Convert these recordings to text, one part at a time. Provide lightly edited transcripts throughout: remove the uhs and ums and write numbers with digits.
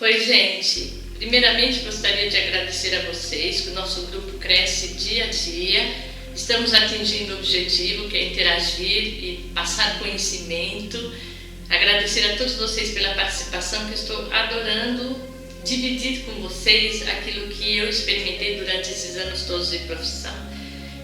Oi, gente. Primeiramente, gostaria de agradecer a vocês, que o nosso grupo cresce dia a dia. Estamos atingindo o objetivo, que é interagir e passar conhecimento. Agradecer a todos vocês pela participação, que eu estou adorando dividir com vocês aquilo que eu experimentei durante esses anos todos de profissão.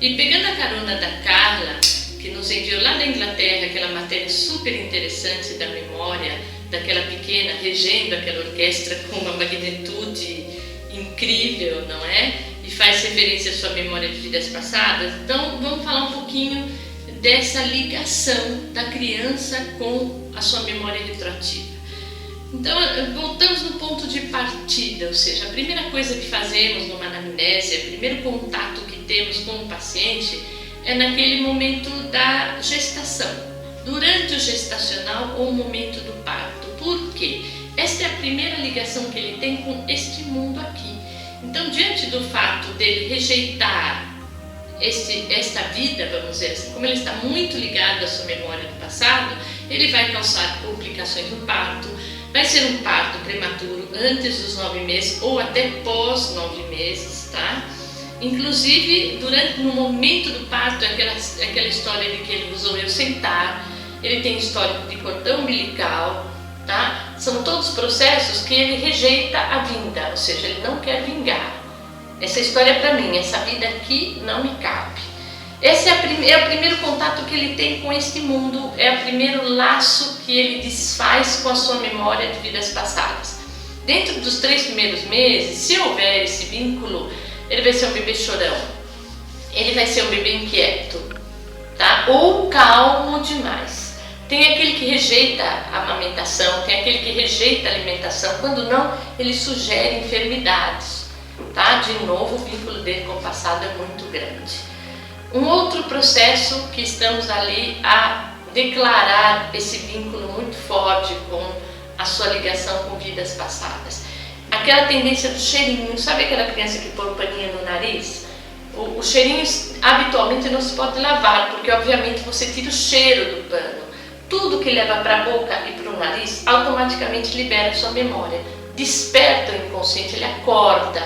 E pegando a carona da Carla, que nos enviou lá da Inglaterra aquela matéria super interessante da memória, daquela pequena, regendo aquela orquestra com uma magnitude incrível, não é? E faz referência à sua memória de vidas passadas. Então, vamos falar um pouquinho dessa ligação da criança com a sua memória retroativa. Então, voltamos no ponto de partida, ou seja, a primeira coisa que fazemos numa anamnese, o primeiro contato que temos com o paciente é naquele momento da gestação, durante o gestacional ou o momento do parto. Por quê? Esta é a primeira ligação que ele tem com este mundo aqui. Então, diante do fato dele rejeitar esta vida, vamos dizer assim, como ele está muito ligado à sua memória do passado, ele vai causar complicações no parto, vai ser um parto prematuro antes dos 9 meses ou até pós 9 meses, tá? Inclusive, no momento do parto, aquela história de que ele resolveu sentar, ele tem histórico de cordão umbilical, tá? São todos processos que ele rejeita a vinda, ou seja, ele não quer vingar. Essa história é para mim, essa vida aqui não me cabe. Esse é o primeiro contato que ele tem com este mundo, é o primeiro laço que ele desfaz com a sua memória de vidas passadas. Dentro dos 3 primeiros meses, se houver esse vínculo, ele vai ser um bebê chorão, ele vai ser um bebê inquieto, tá? Ou calmo demais. Tem aquele que rejeita a amamentação, tem aquele que rejeita a alimentação, quando não, ele sugere enfermidades, tá? De novo, o vínculo dele com o passado é muito grande. Um outro processo que estamos ali a declarar esse vínculo muito forte com a sua ligação com vidas passadas. Aquela tendência do cheirinho, sabe aquela criança que põe o paninho no nariz? O cheirinho habitualmente não se pode lavar, porque obviamente você tira o cheiro do pano. Tudo que leva para a boca e para o nariz automaticamente libera a sua memória, desperta o inconsciente, ele acorda.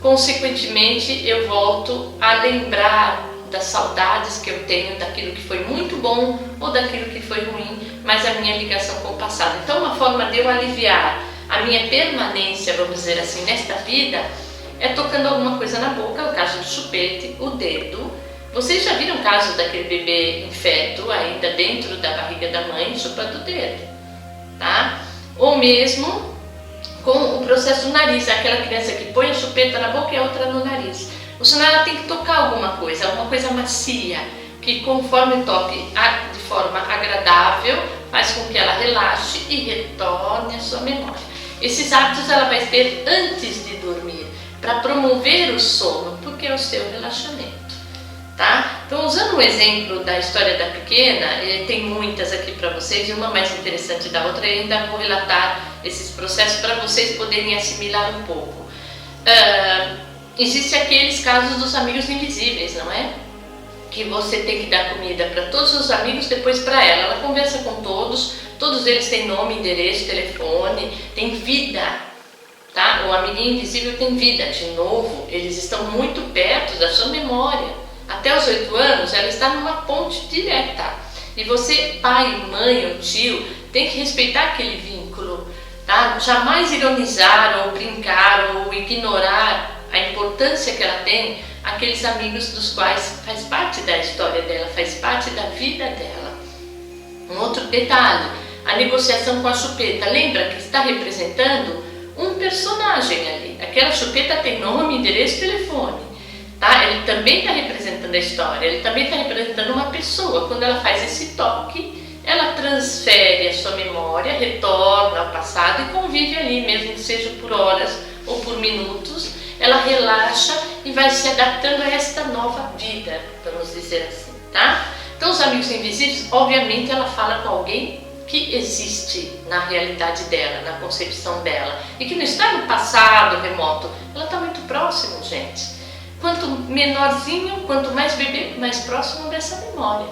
Consequentemente, eu volto a lembrar das saudades que eu tenho daquilo que foi muito bom ou daquilo que foi ruim, mas a minha ligação com o passado. Então, uma forma de eu aliviar a minha permanência, vamos dizer assim, nesta vida, é tocando alguma coisa na boca, o caso do chupete, o dedo. Vocês já viram o caso daquele bebê infeto, ainda dentro da barriga da mãe, chupando o dedo, tá? Ou mesmo com o processo do nariz, aquela criança que põe a chupeta na boca e a outra no nariz. Ou senão ela tem que tocar alguma coisa macia, que conforme toque de forma agradável, faz com que ela relaxe e retorne à sua memória. Esses hábitos ela vai ter antes de dormir, para promover o sono, porque é o seu relaxamento, tá? Então, usando o exemplo da história da pequena, tem muitas aqui para vocês, e uma mais interessante da outra, e ainda vou relatar esses processos para vocês poderem assimilar um pouco. Existem aqueles casos dos amigos invisíveis, não é? Que você tem que dar comida para todos os amigos, depois para ela. Ela conversa com todos eles têm nome, endereço, telefone, tem vida, tá? O amiguinho invisível tem vida. De novo, eles estão muito perto da sua memória. Até os 8 anos, ela está numa ponte direta. E você, pai, mãe ou tio, tem que respeitar aquele vínculo, tá? Jamais ironizar ou brincar ou ignorar a importância que ela tem, aqueles amigos dos quais faz parte da história dela, faz parte da vida dela. Um outro detalhe, a negociação com a chupeta. Lembra que está representando um personagem ali. Aquela chupeta tem nome, endereço e telefone, tá? Ele também está representando a história, ele também está representando uma pessoa. Quando ela faz esse toque, ela transfere a sua memória, retorna ao passado e convive ali, mesmo que seja por horas ou por minutos. Ela relaxa e vai se adaptando a esta nova vida, vamos dizer assim, tá? Então, os amigos invisíveis, obviamente, ela fala com alguém que existe na realidade dela, na concepção dela, e que não está no passado remoto, ela está muito próximo, gente. Quanto menorzinho, quanto mais bebê, mais próximo dessa memória,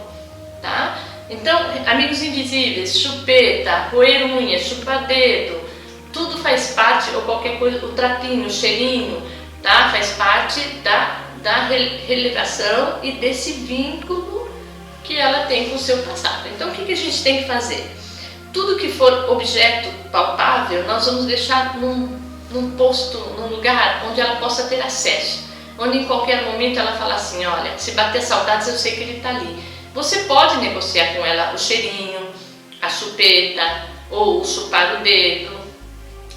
tá? Então, amigos invisíveis, chupeta, roer unha, chupar dedo, tudo faz parte parte, ou qualquer coisa, o trapinho, o cheirinho, tá? Faz parte da relevação e desse vínculo que ela tem com o seu passado. Então, o que a gente tem que fazer? Tudo que for objeto palpável, nós vamos deixar num posto, num lugar onde ela possa ter acesso, onde em qualquer momento ela fala assim, olha, se bater saudades eu sei que ele está ali. Você pode negociar com ela o cheirinho, a chupeta ou chupar o dedo,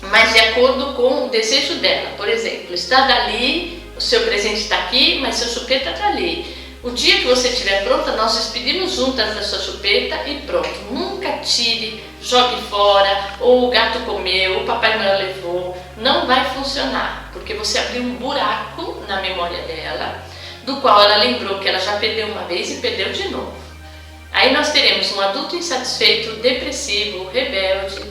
mas de acordo com o desejo dela. Por exemplo, está dali, o seu presente está aqui, mas seu chupeta está ali. O dia que você estiver pronta, nós despedimos juntas da sua chupeta e pronto. Nunca tire, jogue fora, ou o gato comeu, ou o Papai Noel levou. Não vai funcionar, porque você abriu um buraco na memória dela, do qual ela lembrou que ela já perdeu uma vez e perdeu de novo. Aí nós teremos um adulto insatisfeito, depressivo, rebelde,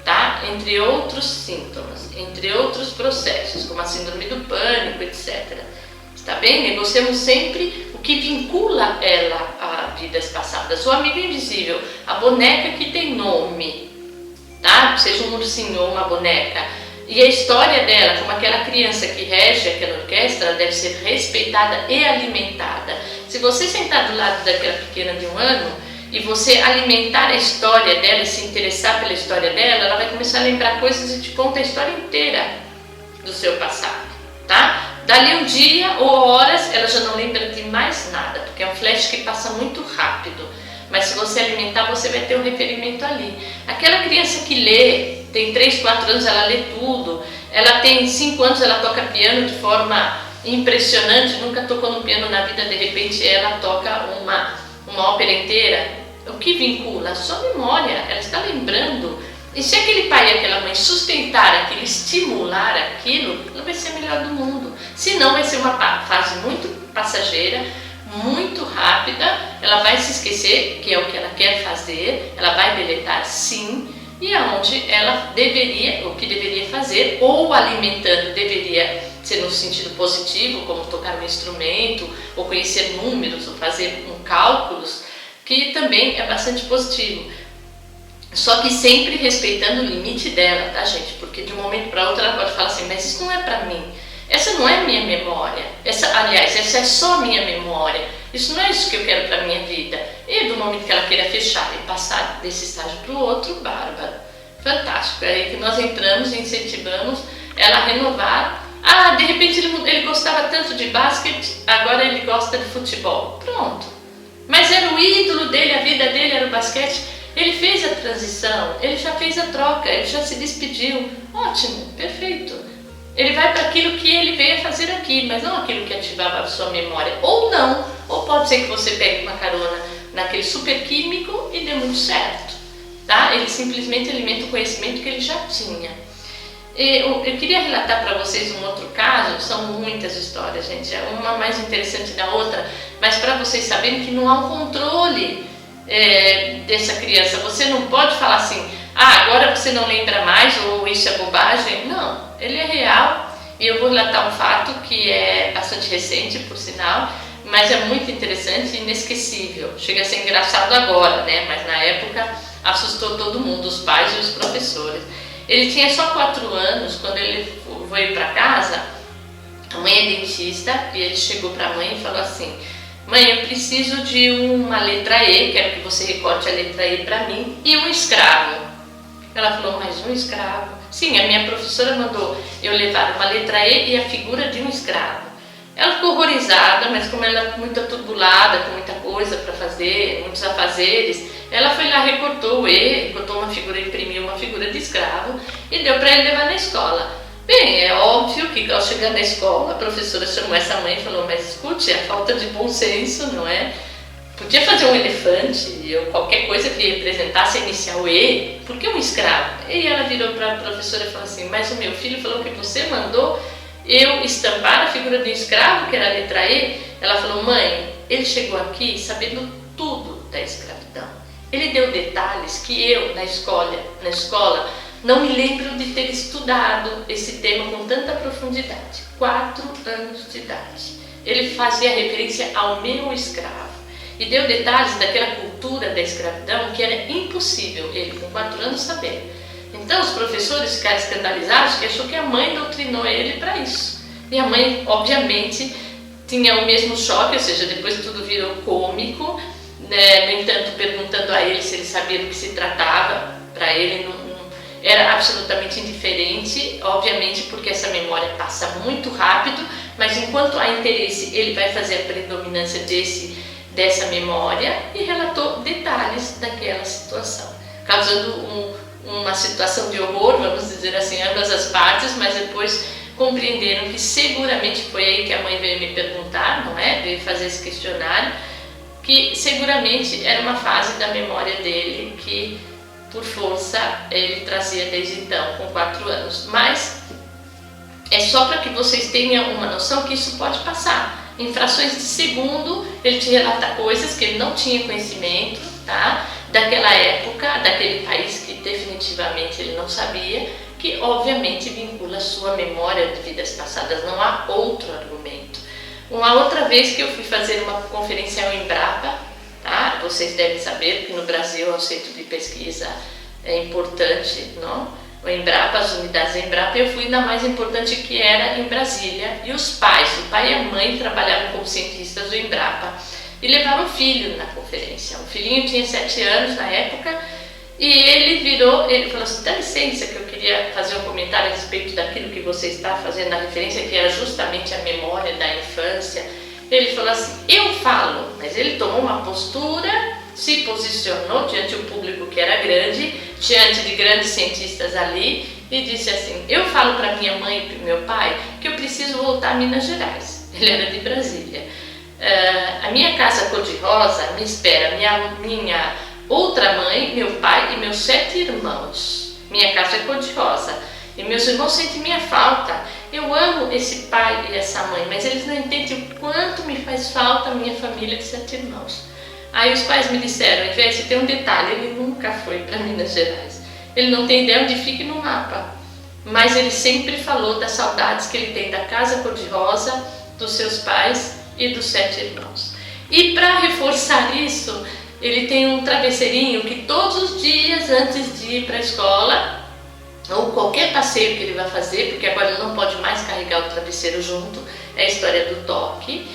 tá? Entre outros sintomas, entre outros processos, como a síndrome do pânico, etc. Está bem? Negociamos sempre o que vincula ela a vidas passadas. O amigo invisível, a boneca que tem nome, tá? Seja um ursinho ou uma boneca. E a história dela, como aquela criança que rege aquela orquestra, deve ser respeitada e alimentada. Se você sentar do lado daquela pequena de 1 ano e você alimentar a história dela e se interessar pela história dela, ela vai começar a lembrar coisas e te conta a história inteira do seu passado, tá? Dali um dia ou horas, ela já não lembra de mais nada, porque é um flash que passa muito rápido. Mas se você alimentar, você vai ter um referimento ali. Aquela criança que lê, tem 3, 4 anos, ela lê tudo. Ela tem 5 anos, ela toca piano de forma impressionante, nunca tocou no piano na vida, de repente ela toca uma ópera inteira. O que vincula? Só memória, ela está lembrando. E se aquele pai e aquela mãe sustentar aquilo, estimular aquilo, ela vai ser a melhor do mundo. Se não, vai ser uma fase muito passageira, muito rápida, ela vai se esquecer que é o que ela quer fazer, ela vai deletar sim, e aonde ela deveria, o que deveria fazer, ou alimentando, deveria ser no sentido positivo, como tocar um instrumento, ou conhecer números, ou fazer cálculos, que também é bastante positivo. Só que sempre respeitando o limite dela, tá, gente? Porque de um momento para outro ela pode falar assim, mas isso não é para mim, essa não é minha memória, aliás, essa é só minha memória, isso não é isso que eu quero para minha vida. E do momento que ela queira fechar e passar desse estágio para o outro, bárbaro, fantástico. É aí que nós entramos e incentivamos ela a renovar. Ah, de repente ele gostava tanto de basquete, agora ele gosta de futebol. Pronto. Mas era o ídolo dele, a vida dele era o basquete. Ele fez a transição, ele já fez a troca, ele já se despediu. Ótimo, perfeito. Ele vai para aquilo que ele veio a fazer aqui, mas não aquilo que ativava a sua memória. Ou não, ou pode ser que você pegue uma carona naquele super químico e dê muito certo. Tá? Ele simplesmente alimenta o conhecimento que ele já tinha. Eu queria relatar para vocês um outro caso, são muitas histórias, gente, uma mais interessante da outra, mas para vocês saberem que não há um controle dessa criança. Você não pode falar assim, agora você não lembra mais, ou isso é bobagem. Não, ele é real, e eu vou relatar um fato que é bastante recente, por sinal, mas é muito interessante e inesquecível. Chega a ser engraçado agora, né? Mas na época assustou todo mundo, os pais e os professores. Ele tinha só 4 anos, quando ele veio para casa, a mãe é dentista, e ele chegou para a mãe e falou assim, mãe, eu preciso de uma letra E, quero que você recorte a letra E para mim, e um escravo. Ela falou, mas um escravo? Sim, a minha professora mandou eu levar uma letra E e a figura de um escravo. Ela ficou horrorizada, mas como ela é muito atribulada, com muita coisa para fazer, muitos afazeres, ela foi lá, recortou o E, recortou uma figura, imprimiu uma figura de escravo e deu para ele levar na escola. Bem, é óbvio que ao chegar na escola, a professora chamou essa mãe e falou, mas escute, é falta de bom senso, não é? Podia fazer um elefante ou qualquer coisa que representasse a inicial E, por que um escravo? E ela virou para a professora e falou assim, mas o meu filho falou que você mandou eu estampar a figura de um escravo, que era a letra E. Ela falou, mãe, ele chegou aqui sabendo tudo da escravidão. Ele deu detalhes que eu, na escola, não me lembro de ter estudado esse tema com tanta profundidade. 4 anos de idade. Ele fazia referência ao meu escravo. E deu detalhes daquela cultura da escravidão que era impossível ele, com 4 anos, saber. Então os professores ficaram escandalizados que achou que a mãe doutrinou ele para isso. E a mãe, obviamente, tinha o mesmo choque, ou seja, depois tudo virou cômico, né? No entanto, perguntando a ele se ele sabia do que se tratava, para ele não era absolutamente indiferente, obviamente porque essa memória passa muito rápido, mas enquanto há interesse ele vai fazer a predominância dessa memória, e relatou detalhes daquela situação, causando uma situação de horror, vamos dizer assim, ambas as partes, mas depois compreenderam que seguramente foi aí que a mãe veio me perguntar, não é? Veio fazer esse questionário, que seguramente era uma fase da memória dele que por força ele trazia desde então, com 4 anos. Mas é só para que vocês tenham uma noção que isso pode passar. Em frações de segundo, ele te relata coisas que ele não tinha conhecimento, tá? Daquela época, daquele país que definitivamente ele não sabia, que obviamente vincula a sua memória de vidas passadas, não há outro argumento. Uma outra vez que eu fui fazer uma conferência ao Embrapa, tá? Vocês devem saber que no Brasil é um centro de pesquisa importante, não? O Embrapa, as unidades Embrapa, eu fui na mais importante, que era em Brasília, e os pais, o pai e a mãe, trabalhavam como cientistas do Embrapa e levaram o filho na conferência. O filhinho tinha 7 anos na época, e ele falou assim: dá licença que eu queria fazer um comentário a respeito daquilo que você está fazendo na referência, que era justamente a memória da infância. Ele falou assim: eu falo, mas ele tomou uma postura, se posicionou diante do público que era grande, diante de grandes cientistas ali, e disse assim: eu falo para minha mãe e para meu pai que eu preciso voltar a Minas Gerais. Ele era de Brasília. A minha casa cor-de-rosa me espera minha outra mãe, meu pai e meus 7 irmãos. Minha casa é cor-de-rosa e meus irmãos sentem minha falta. Eu amo esse pai e essa mãe, mas eles não entendem o quanto me faz falta a minha família de 7 irmãos. Aí os pais me disseram: Ivete, tem um detalhe, ele nunca foi para Minas Gerais. Ele não tem ideia onde fica no mapa, mas ele sempre falou das saudades que ele tem da casa cor-de-rosa, dos seus pais e dos 7 irmãos. E para reforçar isso, ele tem um travesseirinho que todos os dias antes de ir para a escola, ou qualquer passeio que ele vai fazer, porque agora ele não pode mais carregar o travesseiro junto, é a história do toque,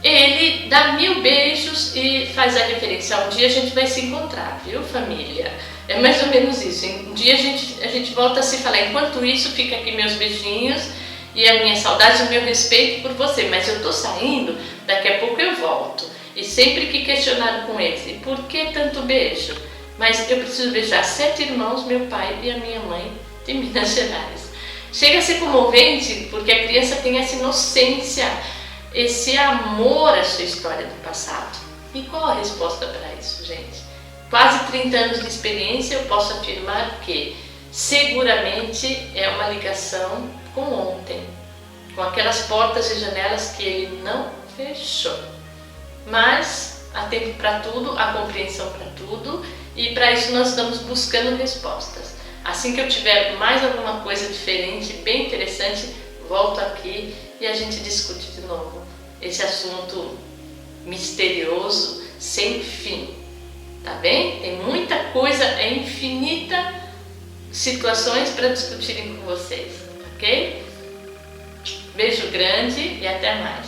ele dá 1000 beijos e faz a referência: um dia a gente vai se encontrar, viu, família? É mais ou menos isso. Um dia a gente volta a se falar. Enquanto isso, fica aqui meus beijinhos e a minha saudade e o meu respeito por você, mas eu tô saindo, daqui a pouco eu volto. E sempre que questionaram com eles: e por que tanto beijo? Mas eu preciso beijar 7 irmãos, meu pai e a minha mãe de Minas Gerais. Chega a ser comovente, porque a criança tem essa inocência, esse amor à sua história do passado. E qual a resposta para isso, gente? Quase 30 anos de experiência, eu posso afirmar que seguramente é uma ligação com ontem, com aquelas portas e janelas que ele não fechou. Mas há tempo para tudo, há compreensão para tudo, e para isso nós estamos buscando respostas. Assim que eu tiver mais alguma coisa diferente, bem interessante, volto aqui e a gente discute de novo esse assunto misterioso, sem fim, tá bem? Tem muita coisa, é infinita situações para discutirem com vocês, ok? Beijo grande e até mais.